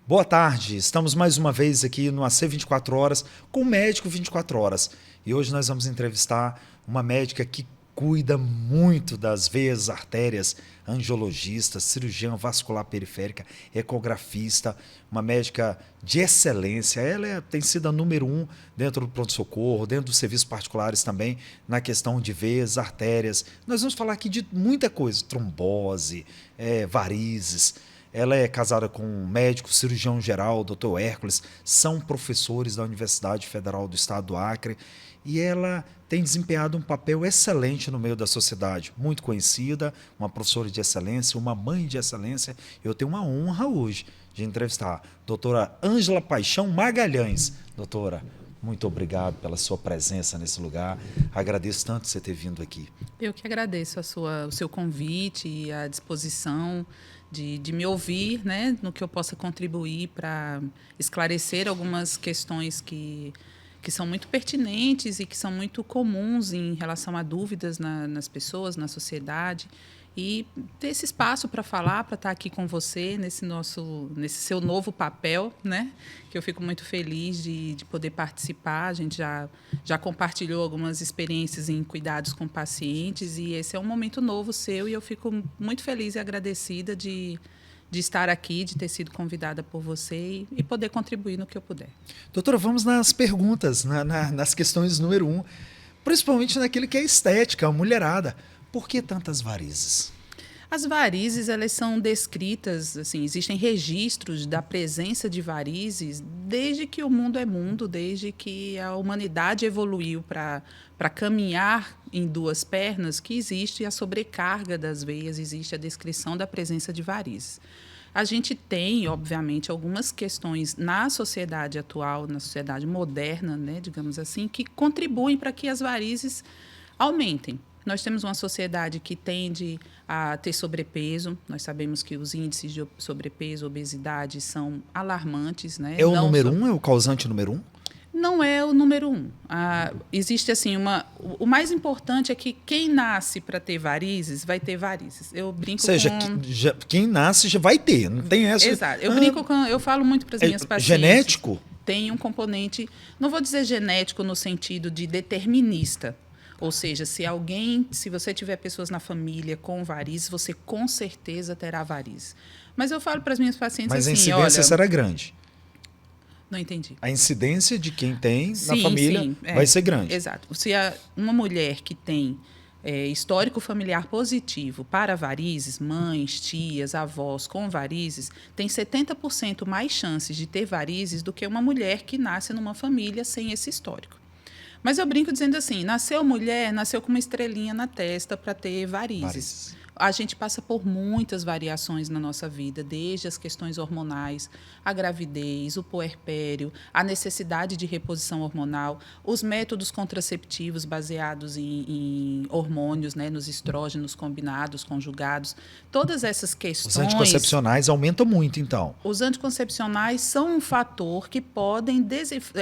Boa tarde, estamos mais uma vez aqui no AC 24 Horas com o Médico 24 Horas. E hoje nós vamos entrevistar uma médica que cuida muito das veias, artérias, angiologista, cirurgiã vascular periférica, ecografista, uma médica de excelência. Tem sido a número 1 dentro do pronto-socorro, dentro dos serviços particulares também, na questão de veias, artérias. Nós vamos falar aqui de muita coisa, trombose, varizes. Ela é casada com um médico, cirurgião geral, Dr. Hércules, são professores da Universidade Federal do Estado do Acre e ela tem desempenhado um papel excelente no meio da sociedade, muito conhecida, uma professora de excelência, uma mãe de excelência. Eu tenho uma honra hoje de entrevistar a doutora Ângela Paixão Magalhães. Doutora, muito obrigado pela sua presença nesse lugar. Agradeço tanto você ter vindo aqui. Eu que agradeço o seu convite e a disposição de me ouvir, né, no que eu possa contribuir para esclarecer algumas questões que são muito pertinentes e que são muito comuns em relação a dúvidas nas pessoas, na sociedade. E ter esse espaço para falar, para estar aqui com você nesse seu novo papel, né? Que eu fico muito feliz de poder participar. A gente já compartilhou algumas experiências em cuidados com pacientes e esse é um momento novo seu e eu fico muito feliz e agradecida de estar aqui, de ter sido convidada por você e poder contribuir no que eu puder. Doutora, vamos nas perguntas, nas questões número 1, principalmente naquilo que é estética, a mulherada. Por que tantas varizes? As varizes, elas são descritas, assim, existem registros da presença de varizes desde que o mundo é mundo, desde que a humanidade evoluiu para caminhar em duas pernas, que existe a sobrecarga das veias, existe a descrição da presença de varizes. A gente tem, obviamente, algumas questões na sociedade atual, na sociedade moderna, né, digamos assim, que contribuem para que as varizes aumentem. Nós temos uma sociedade que tende a ter sobrepeso. Nós sabemos que os índices de sobrepeso, obesidade são alarmantes, né? É o número 1? É o causante número 1? Não é o número 1. Existe assim o mais importante é que quem nasce para ter varizes vai ter varizes. Eu brinco Ou seja, quem nasce já vai ter, não tem essa. Exato. Eu falo muito para as minhas pacientes. Genético? Tem um componente, não vou dizer genético no sentido de determinista. Ou seja, se você tiver pessoas na família com varizes, você com certeza terá varizes. Mas eu falo para as minhas pacientes assim, mas a incidência será grande. Não entendi. A incidência de quem tem na família vai ser grande. Exato. Se uma mulher que tem histórico familiar positivo para varizes, mães, tias, avós com varizes, tem 70% mais chances de ter varizes do que uma mulher que nasce numa família sem esse histórico. Mas eu brinco dizendo assim, nasceu mulher, nasceu com uma estrelinha na testa para ter varizes. A gente passa por muitas variações na nossa vida, desde as questões hormonais, a gravidez, o puerpério, a necessidade de reposição hormonal, os métodos contraceptivos baseados em hormônios, né, nos estrógenos combinados, conjugados, todas essas questões... Os anticoncepcionais aumentam muito, então. Os anticoncepcionais são um fator que podem...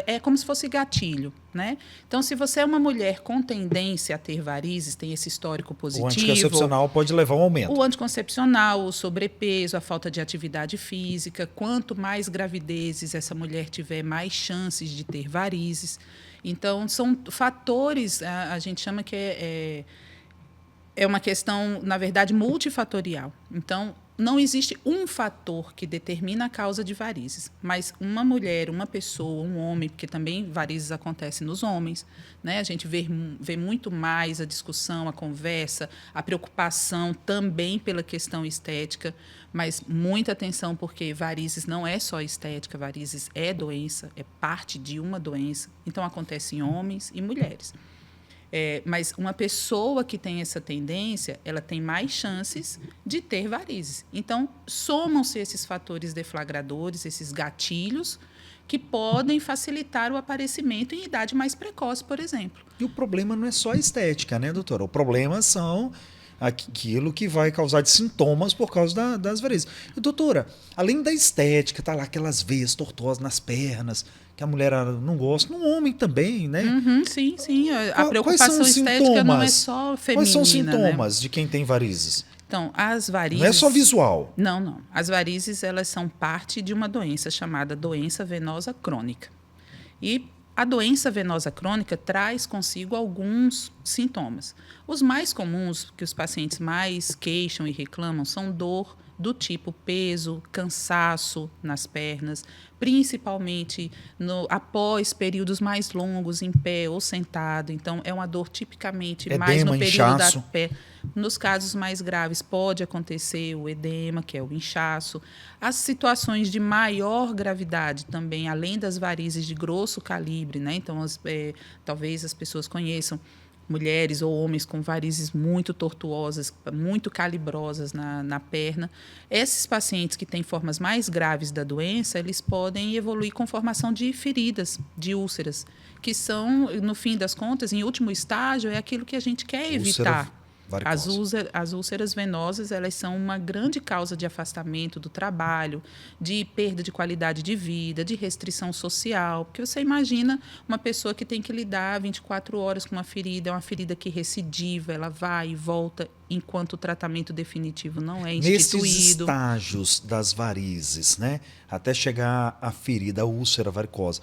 É como se fosse gatilho. Né? Então, se você é uma mulher com tendência a ter varizes, tem esse histórico positivo... O anticoncepcional pode levar a um aumento. O anticoncepcional, o sobrepeso, a falta de atividade física. Quanto mais gravidezes essa mulher tiver, mais chances de ter varizes. Então, são fatores, a gente chama que é uma questão, na verdade, multifatorial. Então, não existe um fator que determina a causa de varizes, mas uma mulher, uma pessoa, um homem, porque também varizes acontecem nos homens, né? A gente vê muito mais a discussão, a conversa, a preocupação também pela questão estética, mas muita atenção porque varizes não é só estética, varizes é doença, é parte de uma doença, então acontece em homens e mulheres. Mas uma pessoa que tem essa tendência, ela tem mais chances de ter varizes. Então, somam-se esses fatores deflagradores, esses gatilhos, que podem facilitar o aparecimento em idade mais precoce, por exemplo. E o problema não é só a estética, né, doutora? O problema são aquilo que vai causar de sintomas por causa das varizes. E, doutora, além da estética, tá lá aquelas veias tortuosas nas pernas, que a mulher não gosta, no homem também, né? Sim. A preocupação estética não é só feminina. Quais são os sintomas, né, de quem tem varizes? Então, as varizes... Não é só visual. Não, não. As varizes, elas são parte de uma doença chamada doença venosa crônica. E a doença venosa crônica traz consigo alguns sintomas. Os mais comuns, que os pacientes mais queixam e reclamam, são dor do tipo peso, cansaço nas pernas, principalmente após períodos mais longos em pé ou sentado. Então, é uma dor tipicamente Edema, mais no período inchaço. da pé. Nos casos mais graves, pode acontecer o edema, que é o inchaço. As situações de maior gravidade também, além das varizes de grosso calibre, né? Então, talvez as pessoas conheçam mulheres ou homens com varizes muito tortuosas, muito calibrosas na perna. Esses pacientes que têm formas mais graves da doença, eles podem evoluir com formação de feridas, de úlceras, que são, no fim das contas, em último estágio, é aquilo que a gente quer evitar. As úlceras venosas, elas são uma grande causa de afastamento do trabalho, de perda de qualidade de vida, de restrição social. Porque você imagina uma pessoa que tem que lidar 24 horas com uma ferida, é uma ferida que recidiva, ela vai e volta enquanto o tratamento definitivo não é instituído. Nesses estágios das varizes, né, até chegar à ferida, a úlcera varicosa,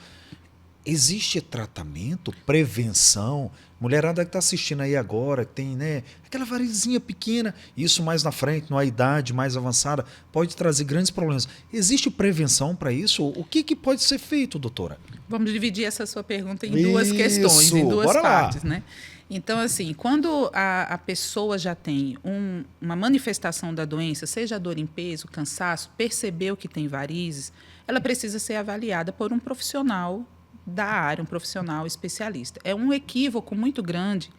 existe tratamento, prevenção? Mulherada que está assistindo aí agora, que tem, né, aquela varizinha pequena, isso mais na frente, numa idade mais avançada, pode trazer grandes problemas. Existe prevenção para isso? O que pode ser feito, doutora? Vamos dividir essa sua pergunta em duas questões, em duas partes, né? Então, assim, quando a pessoa já tem uma manifestação da doença, seja dor em peso, cansaço, percebeu que tem varizes, ela precisa ser avaliada por um profissional da área, um profissional especialista. É um equívoco muito grande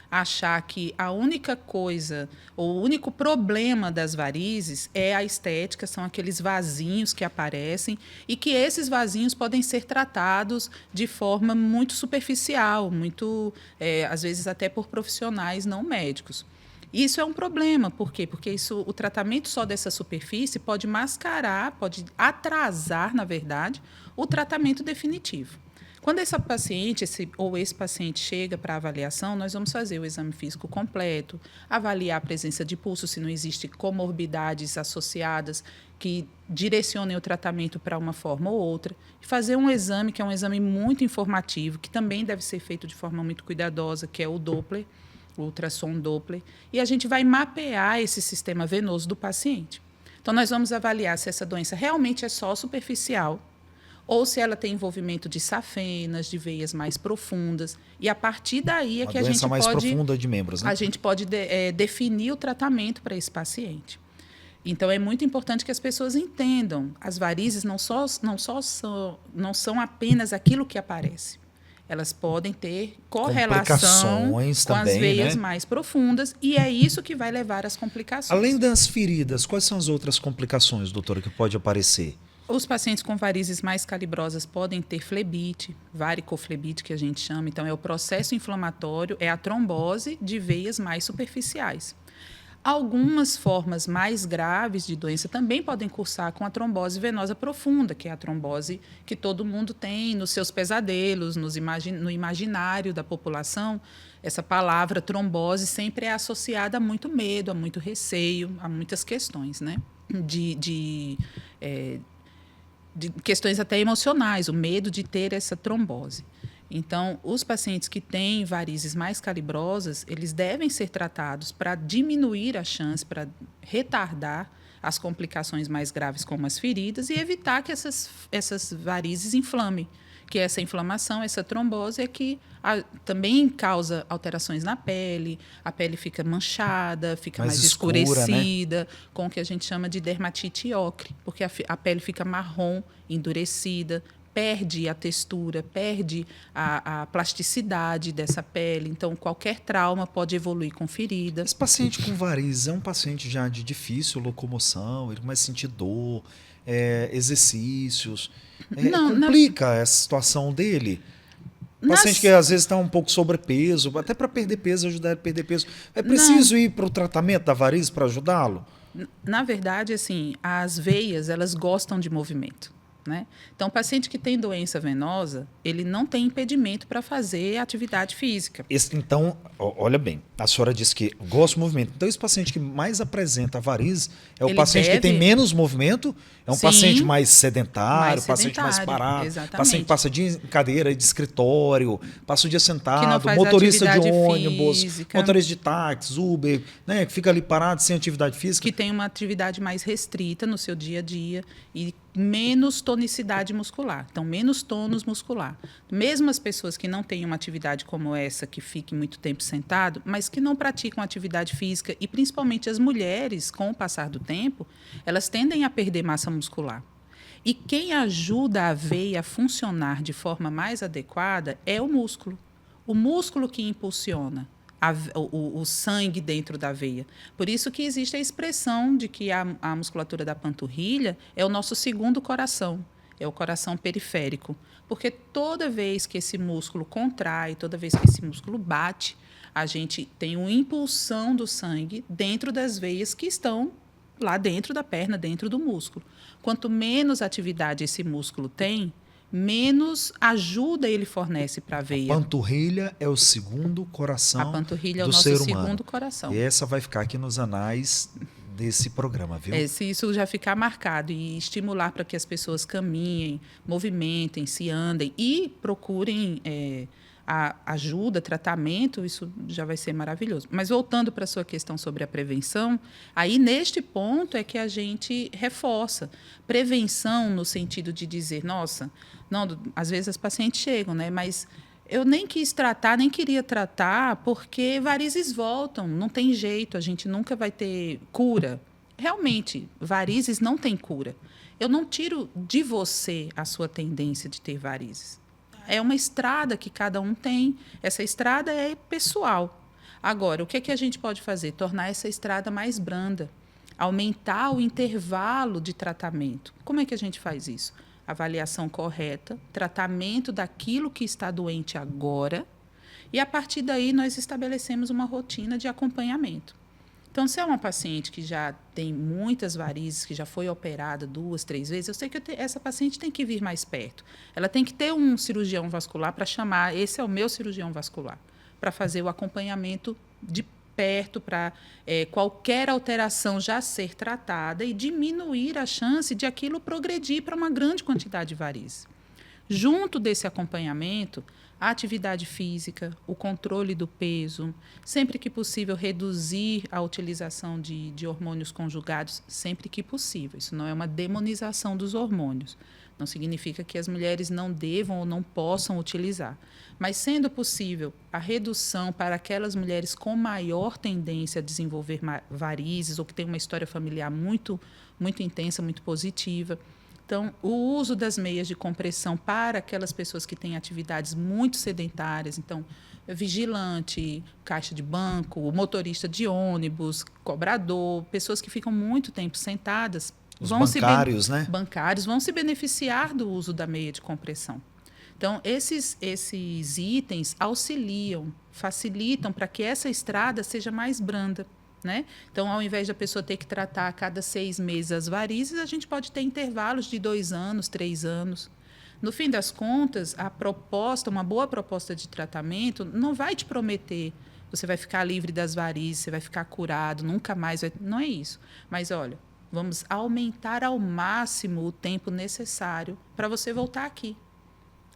achar que a única coisa, ou o único problema das varizes é a estética, são aqueles vasinhos que aparecem e que esses vasinhos podem ser tratados de forma muito superficial, muito, às vezes até por profissionais não médicos. Isso é um problema, por quê? Porque o tratamento só dessa superfície pode mascarar, pode atrasar, na verdade, o tratamento definitivo. Quando essa paciente esse paciente chega para avaliação, nós vamos fazer o exame físico completo, avaliar a presença de pulso, se não existe comorbidades associadas que direcionem o tratamento para uma forma ou outra, e fazer um exame que é um exame muito informativo, que também deve ser feito de forma muito cuidadosa, que é o Doppler, o ultrassom Doppler, e a gente vai mapear esse sistema venoso do paciente. Então, nós vamos avaliar se essa doença realmente é só superficial, ou se ela tem envolvimento de safenas, de veias mais profundas. E, a partir daí, a doença mais profunda de membros, né? A gente pode definir o tratamento para esse paciente. Então, é muito importante que as pessoas entendam. As varizes não são apenas aquilo que aparece. Elas podem ter correlação com as veias, né, mais profundas, e é isso que vai levar às complicações. Além das feridas, quais são as outras complicações, doutora, que pode aparecer? Os pacientes com varizes mais calibrosas podem ter flebite, varicoflebite, que a gente chama. Então, é o processo inflamatório, é a trombose de veias mais superficiais. Algumas formas mais graves de doença também podem cursar com a trombose venosa profunda, que é a trombose que todo mundo tem nos seus pesadelos, no imaginário da população. Essa palavra trombose sempre é associada a muito medo, a muito receio, a muitas questões, né? De questões até emocionais, o medo de ter essa trombose. Então, os pacientes que têm varizes mais calibrosas, eles devem ser tratados para diminuir a chance, para retardar as complicações mais graves, como as feridas, e evitar que essas varizes inflamem. Que essa inflamação, essa trombose, é que também causa alterações na pele, a pele fica manchada, fica mais escurecida, né, com o que a gente chama de dermatite ocre, porque a pele fica marrom, endurecida, perde a textura, perde a plasticidade dessa pele. Então, qualquer trauma pode evoluir com ferida. Esse paciente com varizes é um paciente já de difícil locomoção, ele começa a sentir dor, exercícios. Complica essa situação dele? Paciente que às vezes está um pouco sobrepeso, até para perder peso, ajudar ele a perder peso. É preciso ir para o tratamento da varize para ajudá-lo? Na verdade, assim, as veias, elas gostam de movimento. Né? Então, o paciente que tem doença venosa, ele não tem impedimento para fazer atividade física. Então, olha bem, a senhora disse que gosta de movimento. Então, esse paciente que mais apresenta varizes é o paciente que tem menos movimento, é um paciente mais sedentário, paciente mais parado, exatamente. paciente que passa dia em cadeira de escritório, passa o dia sentado, motorista de ônibus, motorista de táxi, Uber, né, que fica ali parado sem atividade física. Que tem uma atividade mais restrita no seu dia a dia e menos tonicidade muscular, então menos tônus muscular. Mesmo as pessoas que não têm uma atividade como essa, que fique muito tempo sentado, mas que não praticam atividade física, e principalmente as mulheres, com o passar do tempo, elas tendem a perder massa muscular. E quem ajuda a veia a funcionar de forma mais adequada é o músculo. O músculo que impulsiona o sangue dentro da veia. Por isso que existe a expressão de que a musculatura da panturrilha é o nosso segundo coração, é o coração periférico. Porque toda vez que esse músculo contrai, toda vez que esse músculo bate, a gente tem uma impulsão do sangue dentro das veias que estão lá dentro da perna, dentro do músculo. Quanto menos atividade esse músculo tem, menos ajuda ele fornece para a veia. A panturrilha é o segundo coração do ser humano. A panturrilha é o nosso segundo coração. E essa vai ficar aqui nos anais desse programa, viu? Se isso já ficar marcado e estimular para que as pessoas caminhem, movimentem, se andem e procurem a ajuda, tratamento, isso já vai ser maravilhoso. Mas voltando para a sua questão sobre a prevenção, aí neste ponto é que a gente reforça. Prevenção no sentido de dizer, nossa, não, às vezes as pacientes chegam, né? Mas eu nem quis tratar, nem queria tratar, porque varizes voltam, não tem jeito, a gente nunca vai ter cura. Realmente, varizes não tem cura. Eu não tiro de você a sua tendência de ter varizes. É uma estrada que cada um tem. Essa estrada é pessoal. Agora, o que é que a gente pode fazer? Tornar essa estrada mais branda. Aumentar o intervalo de tratamento. Como é que a gente faz isso? Avaliação correta, tratamento daquilo que está doente agora, e, a partir daí, nós estabelecemos uma rotina de acompanhamento. Então, se é uma paciente que já tem muitas varizes, que já foi operada 2, 3 vezes, eu sei que essa paciente tem que vir mais perto. Ela tem que ter um cirurgião vascular para chamar, esse é o meu cirurgião vascular, para fazer o acompanhamento de perto, para qualquer alteração já ser tratada e diminuir a chance de aquilo progredir para uma grande quantidade de varizes. Junto desse acompanhamento, a atividade física, o controle do peso, sempre que possível reduzir a utilização de hormônios conjugados, sempre que possível. Isso não é uma demonização dos hormônios. Não significa que as mulheres não devam ou não possam utilizar. Mas, sendo possível, a redução para aquelas mulheres com maior tendência a desenvolver varizes ou que têm uma história familiar muito, muito intensa, muito positiva. Então, o uso das meias de compressão para aquelas pessoas que têm atividades muito sedentárias, então, vigilante, caixa de banco, motorista de ônibus, cobrador, pessoas que ficam muito tempo sentadas. Os bancários, né? Bancários vão se beneficiar do uso da meia de compressão. Então, esses itens auxiliam, facilitam para que essa estrada seja mais branda. Né? Então, ao invés da pessoa ter que tratar a cada 6 meses as varizes, a gente pode ter intervalos de 2 anos, 3 anos. No fim das contas, a proposta, uma boa proposta de tratamento, não vai te prometer você vai ficar livre das varizes, você vai ficar curado, nunca mais vai... Não é isso. Mas, olha, vamos aumentar ao máximo o tempo necessário para você voltar aqui.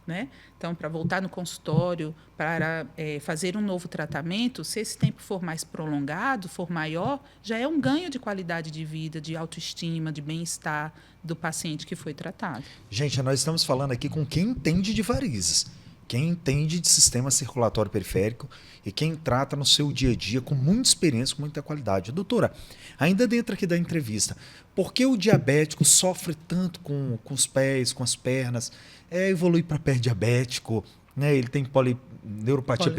Né? Então, para voltar no consultório, para fazer um novo tratamento, se esse tempo for mais prolongado, for maior, já é um ganho de qualidade de vida, de autoestima, de bem-estar do paciente que foi tratado. Gente, nós estamos falando aqui com quem entende de varizes, quem entende de sistema circulatório periférico e quem trata no seu dia a dia com muita experiência, com muita qualidade. Doutora, ainda dentro aqui da entrevista, por que o diabético sofre tanto com os pés, com as pernas? Evolui para pé diabético, né? Ele tem polineuropatia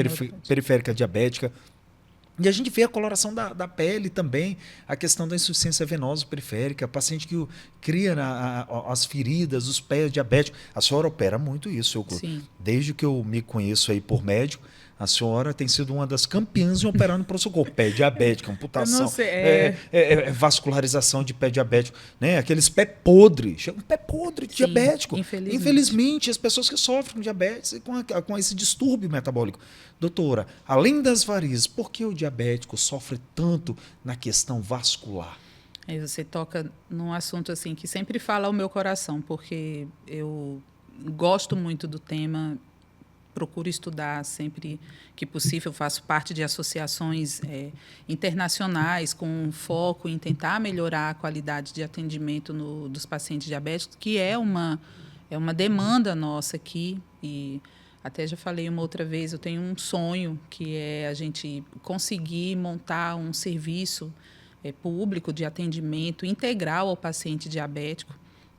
periférica diabética. E a gente vê a coloração da pele também, a questão da insuficiência venosa periférica, paciente que cria as feridas, os pés diabéticos. A senhora opera muito isso. Desde que eu me conheço aí por médico, A senhora tem sido uma das campeãs em operar no pronto-socorro. Pé diabético, amputação, Eu não sei, vascularização de pé diabético, né? Aqueles pé podre, chega um pé podre Sim, diabético. infelizmente. As pessoas que sofrem com diabetes e com esse distúrbio metabólico. Doutora, além das varizes, por que o diabético sofre tanto na questão vascular? Aí você toca num assunto assim que sempre fala ao meu coração, porque eu gosto muito do tema, procuro estudar sempre que possível, faço parte de associações internacionais com foco em tentar melhorar a qualidade de atendimento dos pacientes diabéticos, que é uma demanda nossa aqui. E até já falei uma outra vez, eu tenho um sonho, que é a gente conseguir montar um serviço público de atendimento integral ao paciente diabético,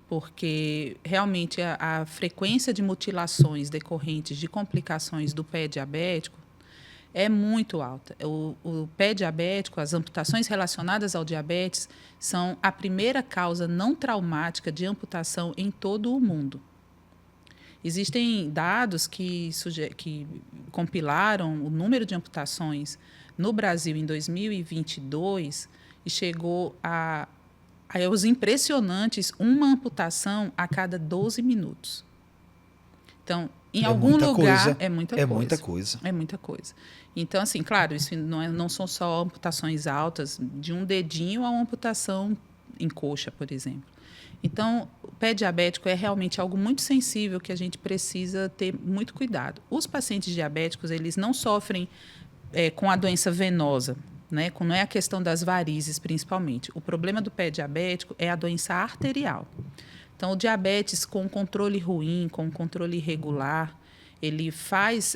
porque realmente a frequência de mutilações decorrentes de complicações do pé diabético é muito alta. O pé diabético, as amputações relacionadas ao diabetes, são a primeira causa não traumática de amputação em todo o mundo. Existem dados que compilaram o número de amputações no Brasil em 2022 e chegou aos impressionantes uma amputação a cada 12 minutos. Então, em algum lugar é muita coisa. É muita coisa. Então, assim, claro, isso não são só amputações altas, de um dedinho a uma amputação em coxa, por exemplo. Então, o pé diabético é realmente algo muito sensível que a gente precisa ter muito cuidado. Os pacientes diabéticos, eles não sofrem com a doença venosa, né? Não é a questão das varizes, principalmente. O problema do pé diabético é a doença arterial. Então, o diabetes com controle ruim, com controle irregular, ele faz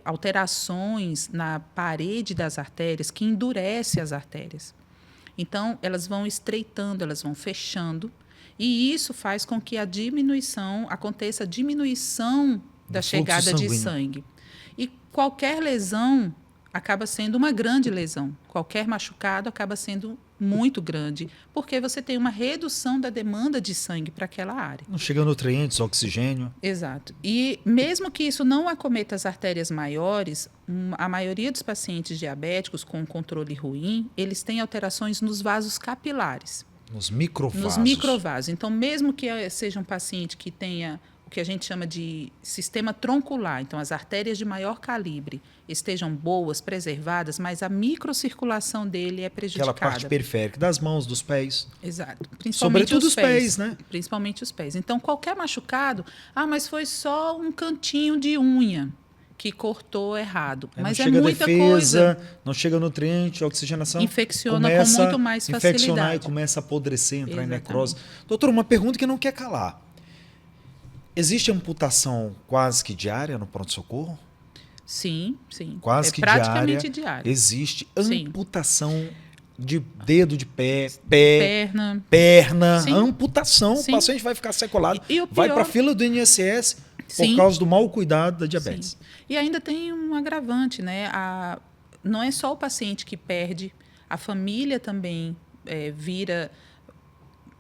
alterações na parede das artérias que endurece as artérias. Então, elas vão estreitando, elas vão fechando, e isso faz com que aconteça a diminuição da chegada de sangue. E qualquer lesão acaba sendo uma grande lesão. Qualquer machucado acaba sendo muito grande, porque você tem uma redução da demanda de sangue para aquela área. Não chega nutrientes, oxigênio. Exato. E mesmo que isso não acometa as artérias maiores, a maioria dos pacientes diabéticos com controle ruim, eles têm alterações nos vasos capilares. Nos microvasos. Nos microvasos. Então, mesmo que seja um paciente que tenha o que a gente chama de sistema troncular, então as artérias de maior calibre estejam boas, preservadas, mas a microcirculação dele é prejudicada. Aquela parte periférica das mãos, dos pés. Exato. Sobretudo os pés, né? Principalmente os pés. Então, qualquer machucado, mas foi só um cantinho de unha que cortou errado. Mas é muita coisa. Não chega nutriente, a oxigenação infecciona com muito mais facilidade. Infeccionar e começa a apodrecer, entrar em necrose. Doutor, uma pergunta que não quer calar. Existe amputação quase que diária no pronto-socorro? Sim, sim. Quase que praticamente diária. Existe amputação de dedo de pé, perna. Sim. Amputação. Sim. O paciente vai ficar sequelado, vai para a fila do INSS por causa do mau cuidado da diabetes. Sim. E ainda tem um agravante, né? Não é só o paciente que perde, a família também vira...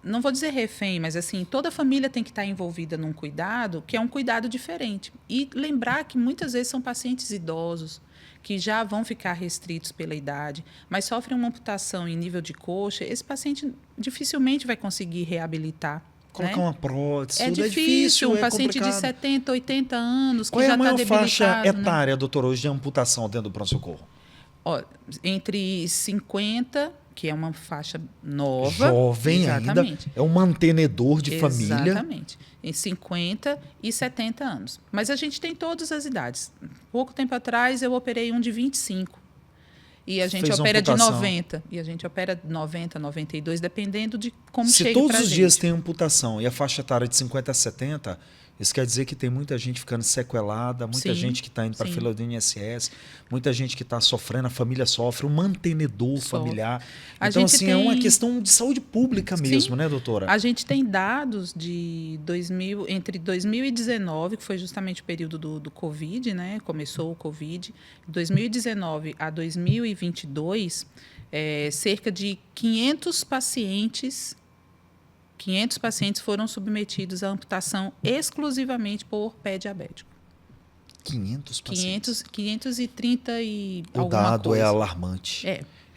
Não vou dizer refém, mas assim, toda a família tem que estar envolvida num cuidado que é um cuidado diferente. E lembrar que muitas vezes são pacientes idosos que já vão ficar restritos pela idade, mas sofrem uma amputação em nível de coxa, esse paciente dificilmente vai conseguir reabilitar. Colocar uma prótese, é difícil. Um paciente de 70, 80 anos que já está debilitado. Qual é a maior faixa etária, doutor, hoje de amputação dentro do pronto-socorro? Entre 50... que é uma faixa nova. Jovem ainda. É um mantenedor de família. Exatamente. Em 50 e 70 anos. Mas a gente tem todas as idades. Pouco tempo atrás, eu operei um de 25. E a gente opera de 90. E a gente opera 90, 92, dependendo de como chega pra gente. Se todos os dias tem amputação e a faixa etária de 50 a 70... Isso quer dizer que tem muita gente ficando sequelada, muita gente que está indo para a fila do INSS, muita gente que está sofrendo, a família sofre, um mantenedor familiar. Então, assim, é uma questão de saúde pública mesmo, né, doutora? A gente tem dados de entre 2019, que foi justamente o período do Covid, né? Começou o Covid, 2019 a 2022, cerca de 500 pacientes foram submetidos à amputação exclusivamente por pé diabético. 500 pacientes. 530 e O alguma dado coisa. é alarmante.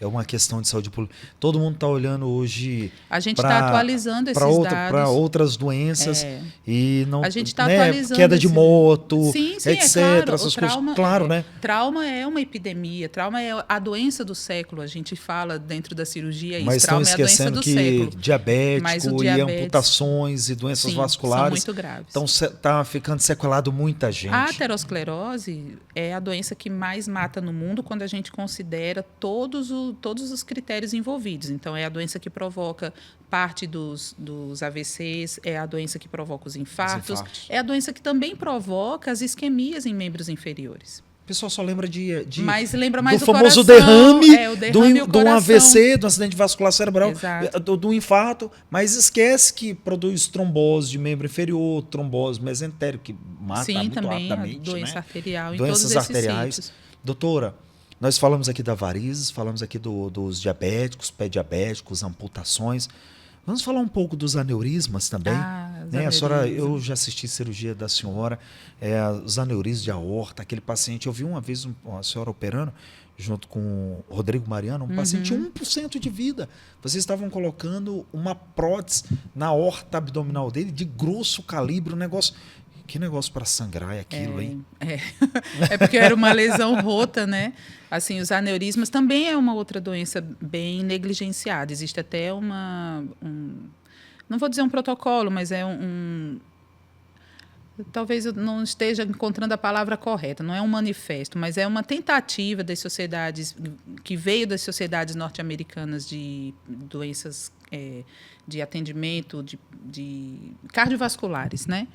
É uma questão de saúde pública. Todo mundo está olhando hoje A gente está atualizando esses dados. Para outras doenças e não, a gente está né, atualizando queda de moto, sim, etc. claro. Essas trauma, coisas. Claro, né? Trauma é uma epidemia. Trauma é a doença do século. A gente fala dentro da cirurgia isso. Mas trauma estão é a doença esquecendo do que século. diabético e amputações e doenças vasculares são muito graves. Então está ficando sequelado muita gente. A aterosclerose é a doença que mais mata no mundo quando a gente considera todos os critérios envolvidos. Então, é a doença que provoca parte dos AVCs, é a doença que provoca os infartos, é a doença que também provoca as isquemias em membros inferiores. O pessoal só lembra mas lembra mais do do famoso coração, derrame, de um AVC, do acidente vascular cerebral, do infarto, mas esquece que produz trombose de membro inferior, trombose mesentérico, que mata muito também rapidamente. A doença né? arterial, Doenças em todos arteriais. esses sítios. Doutora, nós falamos aqui da varizes, falamos aqui dos diabéticos, pré-diabéticos, amputações. Vamos falar um pouco dos aneurismas também. Né? A senhora, eu já assisti cirurgia da senhora, os aneurismas de aorta, aquele paciente. Eu vi uma vez a senhora operando, junto com o Rodrigo Mariano, um paciente de 1% de vida. Vocês estavam colocando uma prótese na aorta abdominal dele, de grosso calibre, um negócio. Que negócio para sangrar é aquilo, hein? É porque era uma lesão rota, né? Assim, os aneurismas também é uma outra doença bem negligenciada. Existe até não vou dizer um protocolo, mas talvez eu não esteja encontrando a palavra correta. Não é um manifesto, mas é uma tentativa das sociedades, que veio das sociedades norte-americanas de doenças de atendimento de cardiovasculares, né?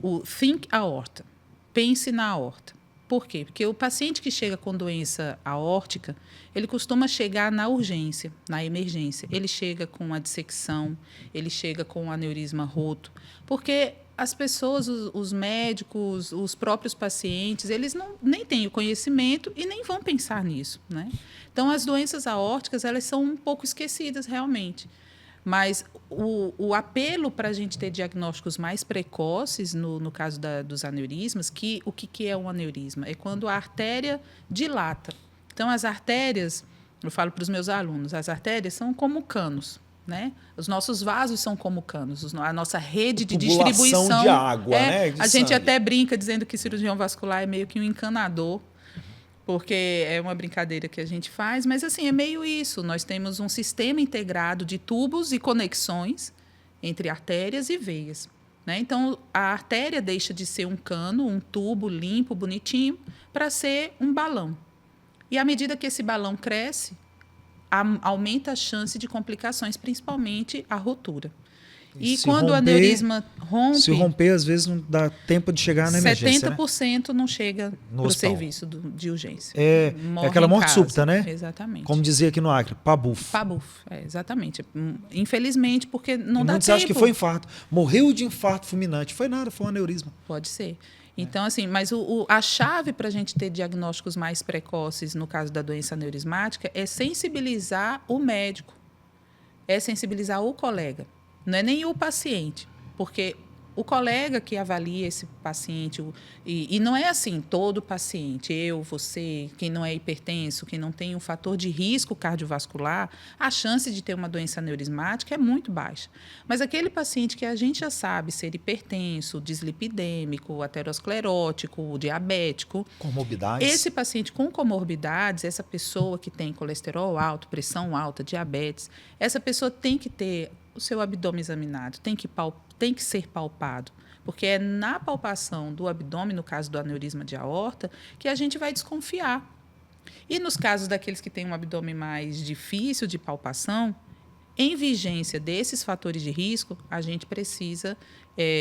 O Think Aorta, pense na aorta. Por quê? Porque o paciente que chega com doença aórtica, ele costuma chegar na urgência, na emergência. Ele chega com a dissecção, ele chega com um aneurisma roto, porque as pessoas, os médicos, os próprios pacientes, eles nem têm o conhecimento e nem vão pensar nisso, né? Então, as doenças aórticas, elas são um pouco esquecidas, realmente. Mas o apelo para a gente ter diagnósticos mais precoces, no caso dos aneurismas, o que é um aneurisma? É quando a artéria dilata. Então, as artérias, eu falo para os meus alunos, as artérias são como canos, né? Os nossos vasos são como canos, a nossa rede de distribuição de água, né? A gente até brinca dizendo que cirurgião vascular é meio que um encanador, porque é uma brincadeira que a gente faz, mas assim é meio isso. Nós temos um sistema integrado de tubos e conexões entre artérias e veias, né? Então, a artéria deixa de ser um cano, um tubo limpo, bonitinho, para ser um balão. E à medida que esse balão cresce, aumenta a chance de complicações, principalmente a rotura. E quando o aneurisma rompe... Se romper, às vezes não dá tempo de chegar na emergência, 70% né? não chega para o serviço de urgência. É aquela morte súbita, né? Exatamente. Como dizia aqui no Acre, pabuf. Pabuf, exatamente. Infelizmente, porque não dá tempo. Muitos acham que foi infarto. Morreu de infarto fulminante. Foi nada, foi um aneurisma. Pode ser. Então, assim, mas a chave para a gente ter diagnósticos mais precoces, no caso da doença aneurismática, é sensibilizar o médico, é sensibilizar o colega. Não é nem o paciente, porque o colega que avalia esse paciente, e não é assim, todo paciente, eu, você, quem não é hipertenso, quem não tem um fator de risco cardiovascular, a chance de ter uma doença aneurismática é muito baixa. Mas aquele paciente que a gente já sabe ser hipertenso, dislipidêmico, aterosclerótico, diabético, comorbidades. Esse paciente com comorbidades, essa pessoa que tem colesterol alto, pressão alta, diabetes, essa pessoa tem que ter o seu abdômen examinado, tem que ser palpado, porque é na palpação do abdômen, no caso do aneurisma de aorta, que a gente vai desconfiar. E nos casos daqueles que têm um abdômen mais difícil de palpação, em vigência desses fatores de risco, a gente precisa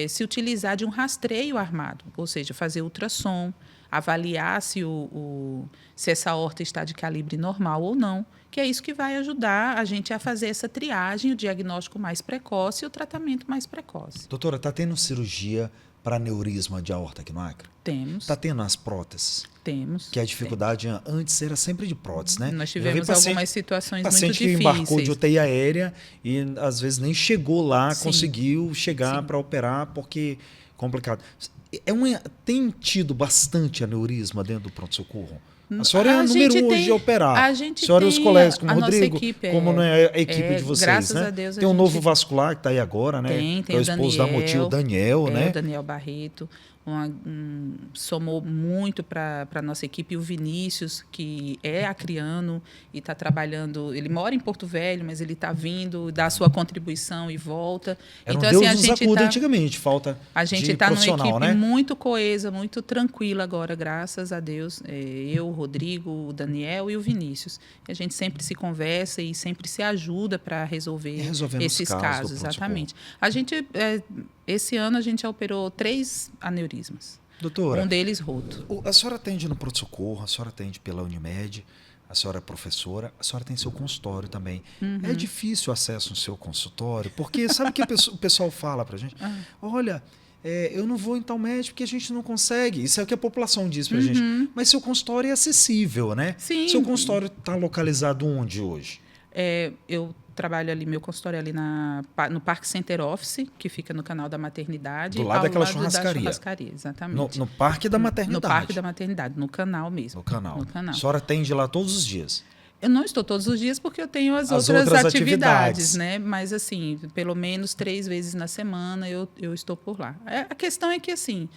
se utilizar de um rastreio armado, ou seja, fazer ultrassom, avaliar se essa aorta está de calibre normal ou não, que é isso que vai ajudar a gente a fazer essa triagem, o diagnóstico mais precoce e o tratamento mais precoce. Doutora, está tendo cirurgia para aneurisma de aorta aqui no Acre? Temos. Está tendo as próteses? Temos. Que a dificuldade antes era sempre de prótese, né? Nós tivemos algumas situações muito difíceis. Paciente que embarcou de UTI aérea e às vezes nem chegou lá, conseguiu chegar para operar porque complicado. Tem tido bastante aneurisma dentro do pronto-socorro? A senhora é a número 1 hoje de operar. A senhora e os colegas, como o Rodrigo, equipe, como não é a equipe de vocês, graças né? a Deus, tem um novo vascular que está aí agora, né? Tem é o esposo da Motil, o Daniel, né? O Daniel Barreto. Somou muito para a nossa equipe. O Vinícius, que é acriano e está trabalhando. Ele mora em Porto Velho, mas ele está vindo, dá a sua contribuição e volta. Era então, Deus assim, nos acuda antigamente, falta a gente de está numa equipe, né? muito coesa, muito tranquila agora, graças a Deus. Eu, o Rodrigo, o Daniel e o Vinícius. A gente sempre se conversa e sempre se ajuda para resolver esses casos. Exatamente. A gente... Esse ano a gente já operou 3 aneurismas. Doutora, um deles roto. A senhora atende no pronto-socorro, a senhora atende pela Unimed, a senhora é professora, a senhora tem seu consultório também. Uhum. É difícil o acesso no seu consultório, porque sabe o que o pessoal fala pra gente? Olha, eu não vou em tal médico porque a gente não consegue. Isso é o que a população diz pra gente. Mas seu consultório é acessível, né? Sim. Seu consultório está localizado onde hoje? Eu trabalho ali, meu consultório ali no Parque Center Office, que fica no canal da Maternidade. Do lado daquela churrascaria. Da churrascaria, exatamente. No Parque da Maternidade. No Parque da Maternidade, no canal mesmo. No canal. No canal. A senhora atende lá todos os dias? Eu não estou todos os dias porque eu tenho as outras atividades, né? Mas, assim, pelo menos 3 vezes na semana eu estou por lá. A questão é que, assim,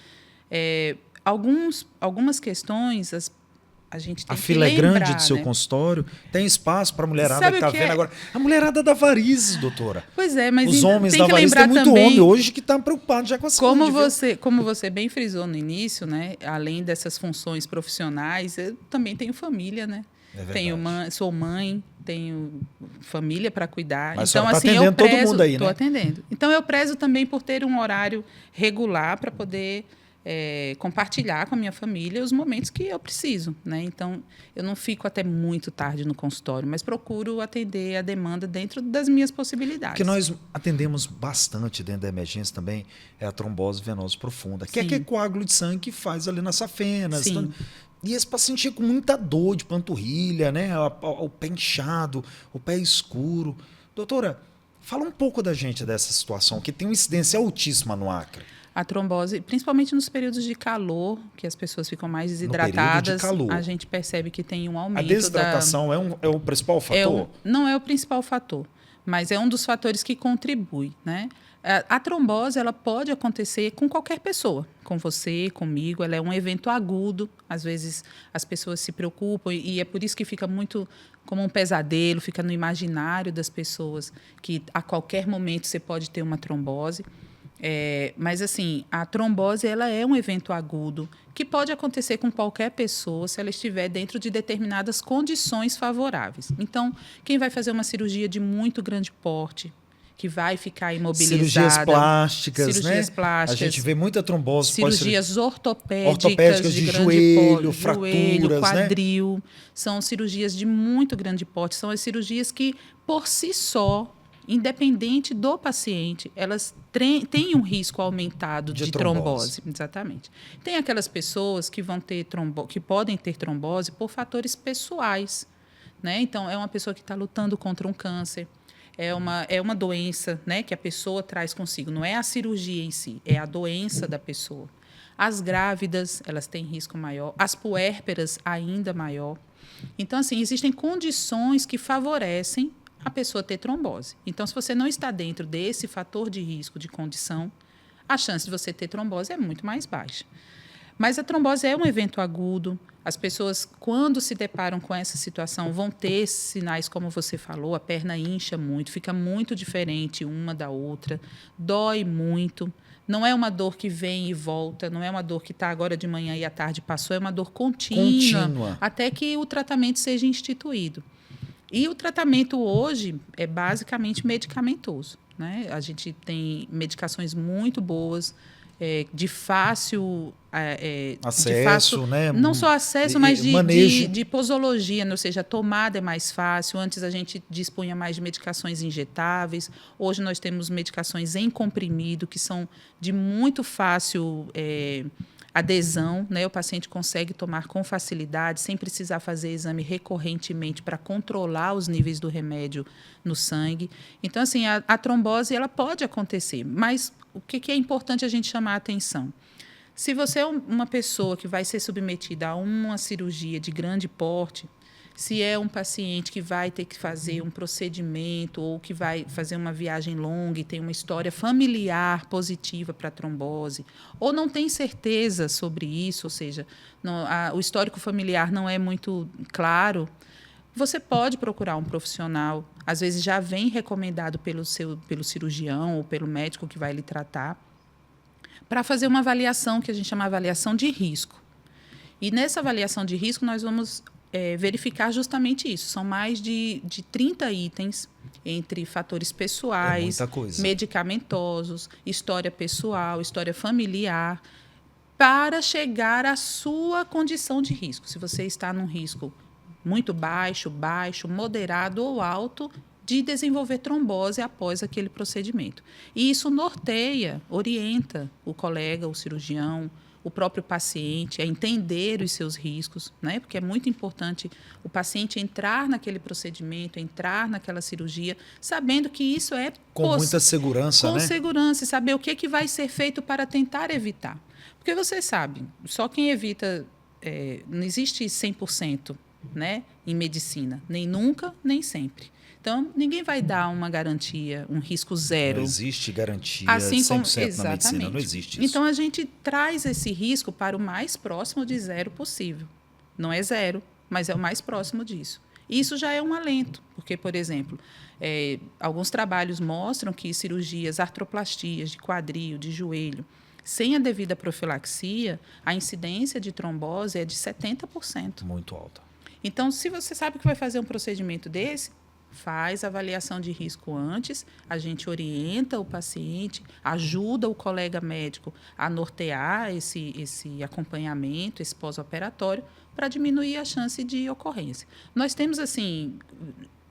algumas questões... A gente tem a fila que lembrar, é grande do seu consultório, tem espaço para a mulherada que está vendo agora. A mulherada da varizes, doutora. Pois é, mas os homens da varizes, tem muito homem hoje que está preocupado já com a saúde. Como você bem frisou no início, né? Além dessas funções profissionais, eu também tenho família, né? Sou mãe, tenho família para cuidar. Mas então, assim, eu prezo, todo mundo aí, estou né? atendendo. Então, eu prezo também por ter um horário regular para poder compartilhar com a minha família os momentos que eu preciso, né? Então, eu não fico até muito tarde no consultório, mas procuro atender a demanda dentro das minhas possibilidades. O que nós atendemos bastante dentro da emergência também é a trombose venosa profunda, que é aquele coágulo de sangue que faz ali nas safenas. Sim. E esse paciente com muita dor de panturrilha, né? O pé inchado, o pé escuro. Doutora, fala um pouco da gente dessa situação, que tem uma incidência altíssima no Acre. A trombose, principalmente nos períodos de calor, que as pessoas ficam mais desidratadas, a gente percebe que tem um aumento. A desidratação é o principal fator? Não é o principal fator, mas é um dos fatores que contribui, né? A trombose ela pode acontecer com qualquer pessoa, com você, comigo. Ela é um evento agudo. Às vezes as pessoas se preocupam e é por isso que fica muito como um pesadelo, fica no imaginário das pessoas que a qualquer momento você pode ter uma trombose. Mas, assim, a trombose ela é um evento agudo que pode acontecer com qualquer pessoa se ela estiver dentro de determinadas condições favoráveis. Então, quem vai fazer uma cirurgia de muito grande porte, que vai ficar imobilizada... Cirurgias plásticas, plásticas. A gente vê muita trombose. Cirurgias ortopédicas de joelho, fraturas, quadril. Né? São cirurgias de muito grande porte. São as cirurgias que, por si só, independente do paciente, elas têm um risco aumentado de trombose. Exatamente. Tem aquelas pessoas que vão ter que podem ter trombose por fatores pessoais, né? Então, é uma pessoa que está lutando contra um câncer, é uma doença, né, que a pessoa traz consigo. Não é a cirurgia em si, é a doença da pessoa. As grávidas, elas têm risco maior. As puérperas, ainda maior. Então, assim, existem condições que favorecem a pessoa ter trombose. Então, se você não está dentro desse fator de risco de condição, a chance de você ter trombose é muito mais baixa. Mas a trombose é um evento agudo. As pessoas, quando se deparam com essa situação, vão ter sinais, como você falou, a perna incha muito, fica muito diferente uma da outra, dói muito. Não é uma dor que vem e volta, não é uma dor que está agora de manhã e à tarde passou, é uma dor contínua. Até que o tratamento seja instituído. E o tratamento hoje é basicamente medicamentoso, né? A gente tem medicações muito boas, de fácil acesso, né? Não só acesso, mas manejo. de posologia, né? Ou seja, a tomada é mais fácil. Antes a gente dispunha mais de medicações injetáveis. Hoje nós temos medicações em comprimido, que são de muito fácil adesão, né? O paciente consegue tomar com facilidade, sem precisar fazer exame recorrentemente para controlar os níveis do remédio no sangue. Então, assim, a trombose ela pode acontecer, mas o que é importante a gente chamar a atenção? Se você é uma pessoa que vai ser submetida a uma cirurgia de grande porte, se é um paciente que vai ter que fazer um procedimento ou que vai fazer uma viagem longa e tem uma história familiar positiva para a trombose, ou não tem certeza sobre isso, ou seja, o histórico familiar não é muito claro, você pode procurar um profissional. Às vezes já vem recomendado pelo cirurgião ou pelo médico que vai lhe tratar, para fazer uma avaliação que a gente chama de avaliação de risco. E nessa avaliação de risco nós vamos verificar justamente isso. São mais de 30 itens, entre fatores pessoais, medicamentosos, história pessoal, história familiar, para chegar à sua condição de risco. Se você está num risco muito baixo, moderado ou alto, de desenvolver trombose após aquele procedimento. E isso norteia, orienta o colega, o cirurgião, o próprio paciente a entender os seus riscos, né? Porque é muito importante o paciente entrar naquele procedimento, entrar naquela cirurgia, sabendo que isso é com muita segurança, com né? segurança, e saber o que vai ser feito para tentar evitar. Porque você sabe, só quem evita, não existe 100%, né, em medicina, nem nunca, nem sempre. Então, ninguém vai dar uma garantia, um risco zero. Não existe garantia assim 100% como, na medicina, não existe isso. Então, a gente traz esse risco para o mais próximo de zero possível. Não é zero, mas é o mais próximo disso. Isso já é um alento, porque, por exemplo, alguns trabalhos mostram que cirurgias, artroplastias de quadril, de joelho, sem a devida profilaxia, a incidência de trombose é de 70%. Muito alta. Então, se você sabe que vai fazer um procedimento desse, faz a avaliação de risco antes, a gente orienta o paciente, ajuda o colega médico a nortear esse acompanhamento, esse pós-operatório, para diminuir a chance de ocorrência. Nós temos, assim,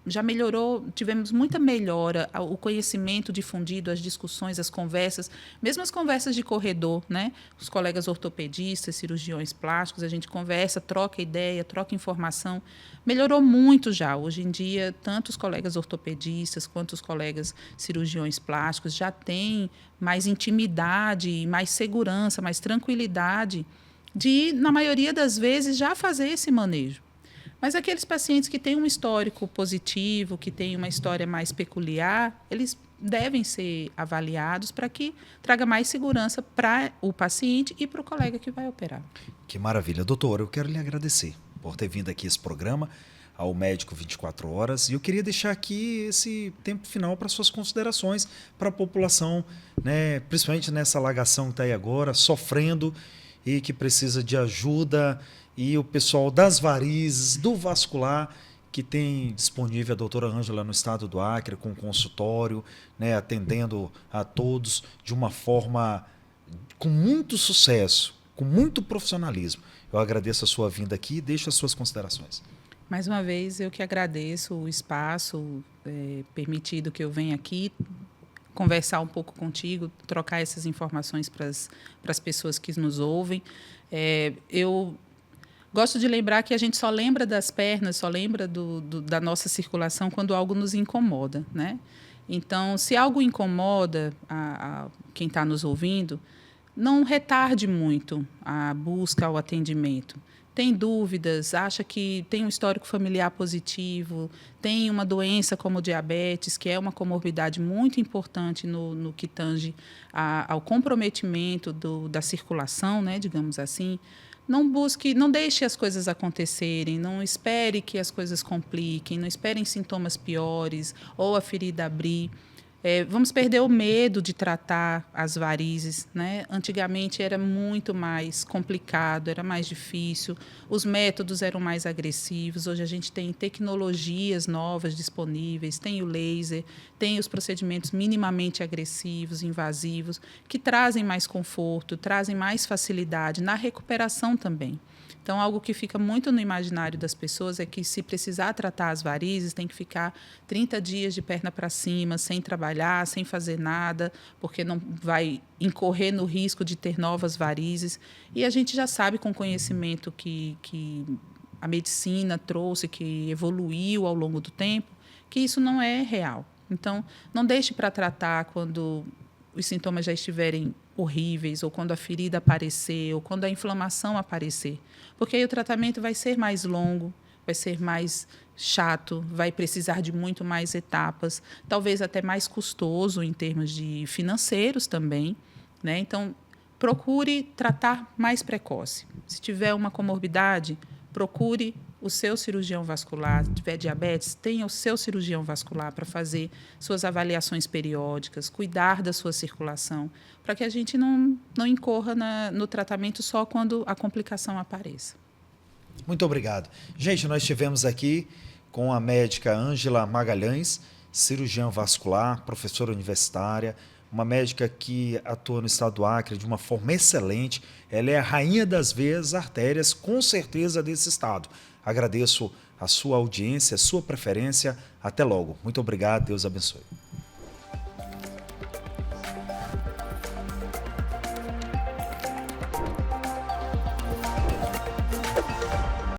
já melhorou, tivemos muita melhora, o conhecimento difundido, as discussões, as conversas, mesmo as conversas de corredor, né? Os colegas ortopedistas, cirurgiões plásticos, a gente conversa, troca ideia, troca informação. Melhorou muito já. Hoje em dia, tanto os colegas ortopedistas quanto os colegas cirurgiões plásticos já têm mais intimidade, mais segurança, mais tranquilidade de, na maioria das vezes, já fazer esse manejo. Mas aqueles pacientes que têm um histórico positivo, que têm uma história mais peculiar, eles devem ser avaliados para que traga mais segurança para o paciente e para o colega que vai operar. Que maravilha. Doutora, eu quero lhe agradecer por ter vindo aqui esse programa, ao Médico 24 Horas. E eu queria deixar aqui esse tempo final para suas considerações para a população, né, principalmente nessa alagação que está aí agora, sofrendo e que precisa de ajuda, e o pessoal das varizes, do vascular, que tem disponível a doutora Ângela no estado do Acre, com consultório, né, atendendo a todos de uma forma com muito sucesso, com muito profissionalismo. Eu agradeço a sua vinda aqui e deixo as suas considerações. Mais uma vez, eu que agradeço o espaço permitido que eu venha aqui conversar um pouco contigo, trocar essas informações para as pessoas que nos ouvem. Eu gosto de lembrar que a gente só lembra das pernas, só lembra da nossa circulação quando algo nos incomoda, né? Então, se algo incomoda a quem está nos ouvindo, não retarde muito a busca ao atendimento. Tem dúvidas, acha que tem um histórico familiar positivo, tem uma doença como diabetes, que é uma comorbidade muito importante no que tange ao comprometimento da circulação, né, digamos assim. Não deixe as coisas acontecerem, não espere que as coisas compliquem, não esperem sintomas piores ou a ferida abrir. Vamos perder o medo de tratar as varizes, né? Antigamente era muito mais complicado, era mais difícil, os métodos eram mais agressivos. Hoje a gente tem tecnologias novas disponíveis, tem o laser, tem os procedimentos minimamente agressivos, invasivos, que trazem mais conforto, trazem mais facilidade na recuperação também. Então, algo que fica muito no imaginário das pessoas é que, se precisar tratar as varizes, tem que ficar 30 dias de perna para cima, sem trabalhar, sem fazer nada, porque não vai incorrer no risco de ter novas varizes. E a gente já sabe, com conhecimento que a medicina trouxe, que evoluiu ao longo do tempo, que isso não é real. Então, não deixe para tratar quando os sintomas já estiverem horríveis, ou quando a ferida aparecer, ou quando a inflamação aparecer. Porque aí o tratamento vai ser mais longo, vai ser mais chato, vai precisar de muito mais etapas, talvez até mais custoso em termos de financeiros também, né? Então, procure tratar mais precoce. Se tiver uma comorbidade, procure o seu cirurgião vascular. Se tiver diabetes, tenha o seu cirurgião vascular para fazer suas avaliações periódicas, cuidar da sua circulação, para que a gente não incorra no tratamento só quando a complicação apareça. Muito obrigado. Gente, nós estivemos aqui com a médica Ângela Magalhães, cirurgiã vascular, professora universitária, uma médica que atua no estado do Acre de uma forma excelente. Ela é a rainha das veias artérias, com certeza, desse estado. Agradeço a sua audiência, a sua preferência. Até logo. Muito obrigado. Deus abençoe.